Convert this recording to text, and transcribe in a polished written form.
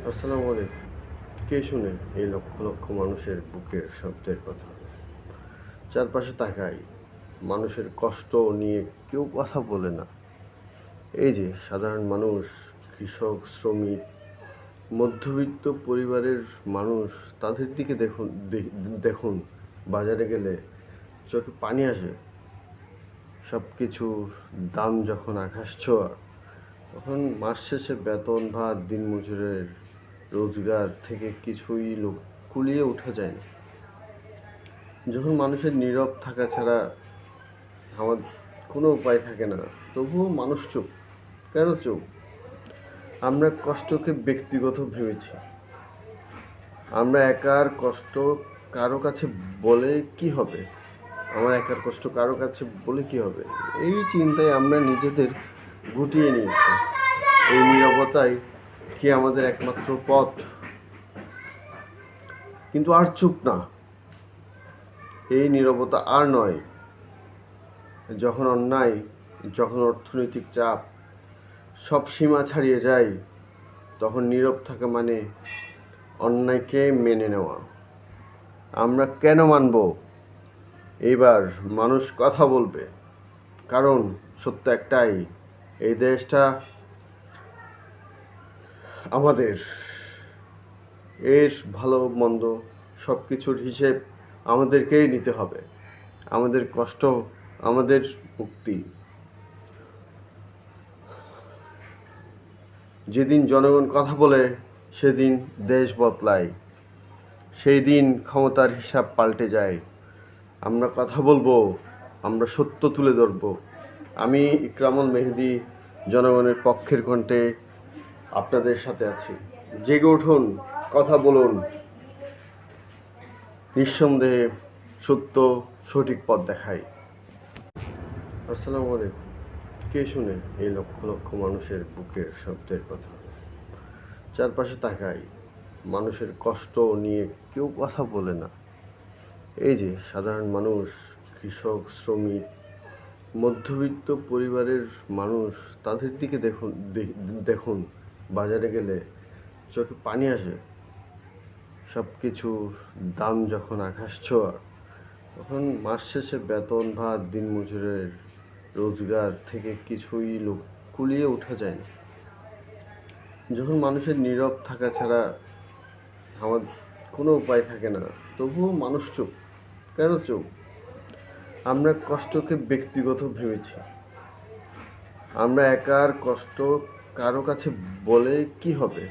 আসসালামু আলাইকুম। কে শুনে এই লক্ষ লক্ষ মানুষের বুকের শব্দের কথা? চারপাশে তাকাই, মানুষের কষ্ট নিয়ে কেউ কথা বলে না। এই যে সাধারণ মানুষ, কৃষক, শ্রমিক, মধ্যবিত্ত পরিবারের মানুষ, তাদের দিকে দেখুন। বাজারে গেলে চোখে পানি আসে। সব কিছুর দাম যখন আকাশ ছোঁয়া, তখন মাস শেষে বেতন ভাত দিনমজুরের রোজগার থেকে কিছুই কুলিয়ে ওঠা যায় না। যখন মানুষের নীরব থাকা ছাড়া আমার কোনো উপায় থাকে না, তবুও মানুষ চুপ। কেন চুপ? আমরা কষ্টকে ব্যক্তিগত ভেবেছি। আমরা একার কষ্ট কারো কাছে বলে কি হবে? আমার একার কষ্ট কারো কাছে বলে কি হবে? এই চিন্তায় আমরা নিজেদের গুটিয়ে নিয়েছি। এই নীরবতাই কি আমাদের একমাত্র পথ? কিন্তু আর চুপ না। এই নীরবতা আর নয়। যখন অন্যায়, যখন অর্থনৈতিক চাপ সব সীমা ছাড়িয়ে যায়, তখন নীরব থাকা মানে অন্যায়কে মেনে নেওয়া। আমরা কেন মানব? এইবার মানুষ কথা বলবে, কারণ সত্য একটাই, এই দেশটা আমাদের। এর ভালো মন্দ সব কিছুর হিসেব আমাদেরকেই নিতে হবে। আমাদের কষ্ট, আমাদের মুক্তি। যেদিন জনগণ কথা বলে, সেদিন দেশ বদলায়। সেই দিন ক্ষমতার হিসাব পাল্টে যায়। আমরা কথা বলবো, আমরা সত্য তুলে ধরব। আমি ইকরামুল মেহেদী, জনগণের পক্ষের কণ্ঠে আপনাদের সাথে আছি। জেগে উঠুন, কথা বলুন। নিঃসন্দেহে সত্য সঠিক পথ দেখায়। আসসালামু আলাইকুম। কে শুনে এই লক্ষ লক্ষ মানুষের বুকের শব্দের কথা? চারপাশে তাকাই, মানুষের কষ্ট নিয়ে কেউ কথা বলে না। এই যে সাধারণ মানুষ, কৃষক, শ্রমিক, মধ্যবিত্ত পরিবারের মানুষ, তাদের দিকে দেখুন। বাজারে গেলে চোখে পানি আসে। সব কিছুর দাম যখন আকাশ ছোঁয়া, তখন মাস শেষে বেতন ভাত দিনমজুরের রোজগার থেকে কিছুই কুলিয়ে ওঠা যায় না। যখন মানুষের নীরব থাকা ছাড়া আমার কোনো উপায় থাকে না, তবুও মানুষ চুপ। কেন চুপ? আমরা কষ্টকে ব্যক্তিগত ভেবেছি। আমরা একার কষ্ট কারো কাছে বলে কি হবে?